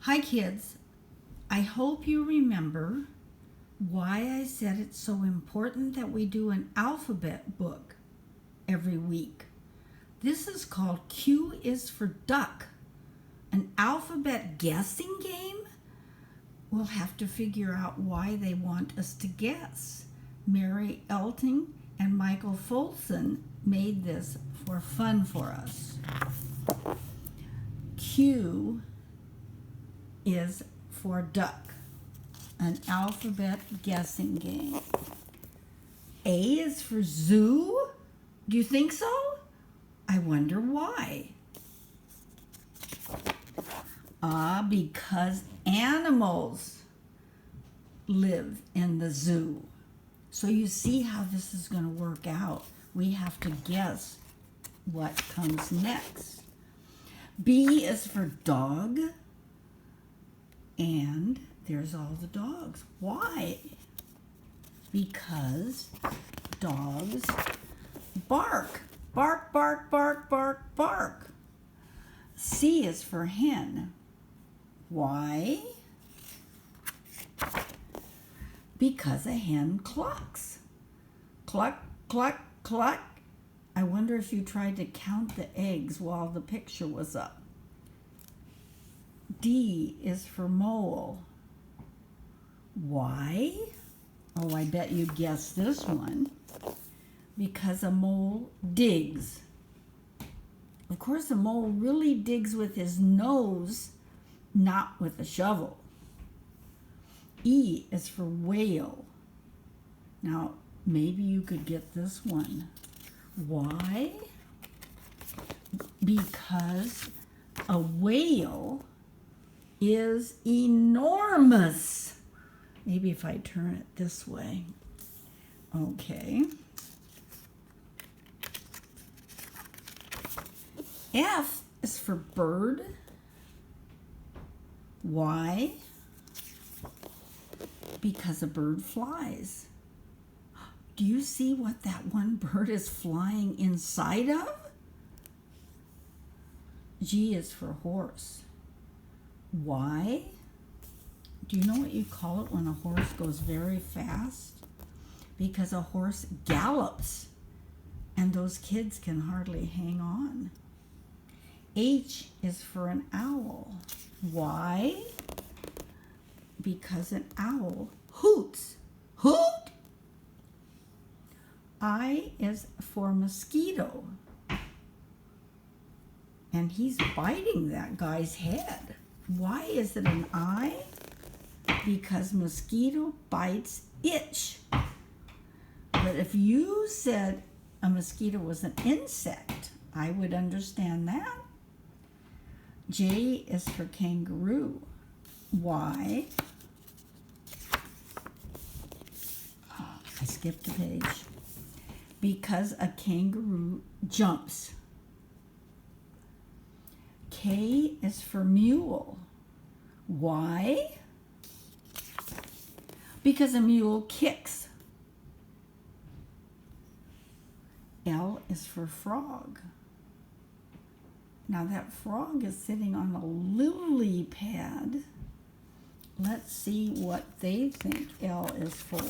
Hi kids, I hope you remember why I said it's so important that we do an alphabet book every week. This is called Q is for Duck, an alphabet guessing game. We'll have to figure out why they want us to guess. Mary Elting and Michael Folson made this for fun for us. Q is for duck, an alphabet guessing game. A is for zoo. Do you think so? I wonder why. Because animals live in the zoo. So you see how this is going to work out. We have to guess what comes next. B is for dog. And there's all the dogs. Why? Because dogs bark. Bark, bark, bark, bark, bark. C is for hen. Why? Because a hen clucks. Cluck, cluck, cluck. I wonder if you tried to count the eggs while the picture was up. D is for mole. Why? Oh, I bet you guessed this one. Because a mole digs. Of course, a mole really digs with his nose, not with a shovel. E is for whale. Now, maybe you could get this one. Why? Because a whale is enormous. Maybe if I turn it this way. Okay. F is for bird. Why? Because a bird flies. Do you see what that one bird is flying inside of? G is for horse. Why? Do you know what you call it when a horse goes very fast? Because a horse gallops, and those kids can hardly hang on. H is for an owl. Why? Because an owl hoots. Hoot! I is for mosquito, and he's biting that guy's head. Why is it an I? Because mosquito bites itch. But if you said a mosquito was an insect, I would understand that. J is for kangaroo. Why? I skipped a page. Because a kangaroo jumps. K is for mule. Why? Because a mule kicks. L is for frog. Now that frog is sitting on a lily pad. Let's see what they think L is for.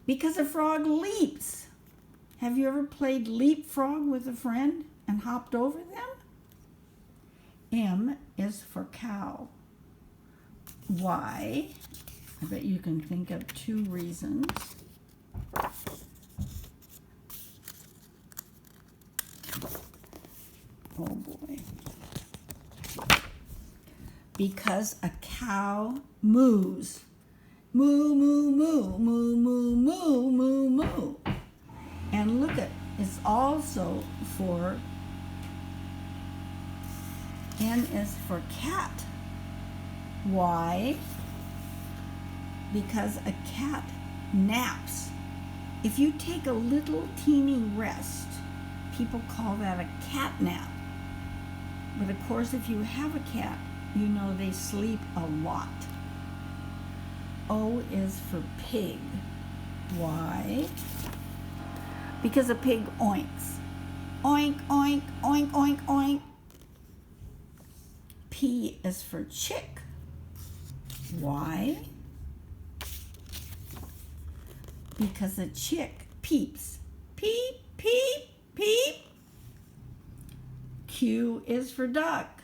Because a frog leaps. Have you ever played leapfrog with a friend and hopped over them? M is for cow. Why? I bet you can think of two reasons. Oh boy. Because a cow moos. Moo, moo, moo, moo, moo, moo, moo, moo. And look at, it's also for, N is for cat. Why? Because a cat naps. If you take a little teeny rest, people call that a cat nap. But of course, if you have a cat, you know they sleep a lot. O is for pig. Why? Because a pig oinks. Oink, oink, oink, oink, oink. P is for chick. Why? Because a chick peeps. Peep, peep, peep. Q is for duck.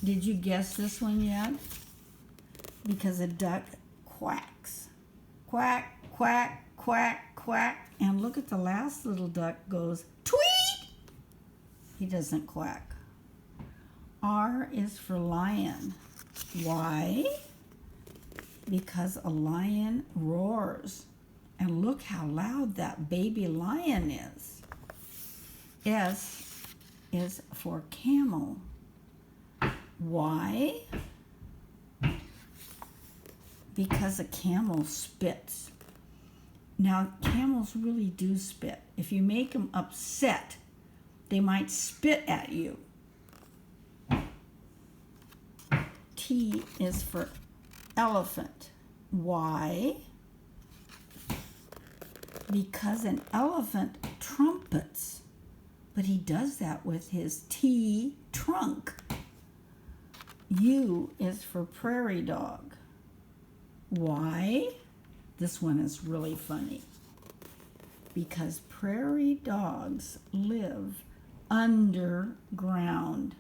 Did you guess this one yet? Because a duck quacks. Quack, quack, quack, quack. And look at the last little duck goes, tweet! He doesn't quack. R is for lion. Why? Because a lion roars. And look how loud that baby lion is. S is for camel. Why? Because a camel spits. Now, camels really do spit. If you make them upset, they might spit at you. T is for elephant. Why? Because an elephant trumpets, but he does that with his T trunk. U is for prairie dog. Why? This one is really funny. Because prairie dogs live underground.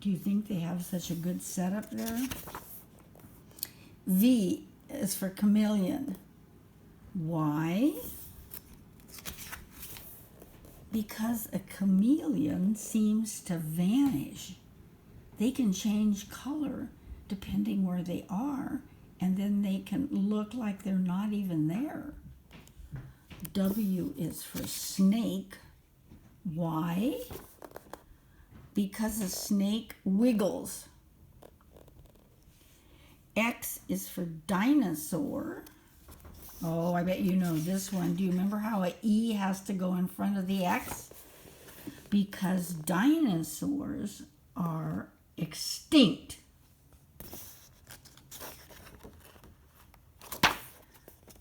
Do you think they have such a good setup there? V is for chameleon. Why? Because a chameleon seems to vanish. They can change color depending where they are, and then they can look like they're not even there. W is for snake. Why? Because a snake wiggles. X is for dinosaur. Oh, I bet you know this one. Do you remember how an E has to go in front of the X? Because dinosaurs are extinct.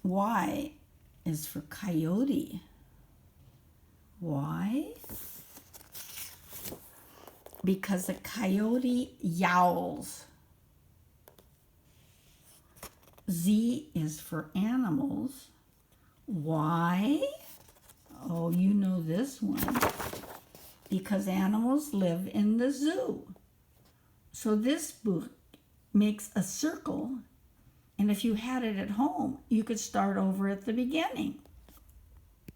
Y is for coyote. Why? Because a coyote yowls. Z is for animals. Why? Oh, you know this one. Because animals live in the zoo. So this book makes a circle, and if you had it at home, you could start over at the beginning.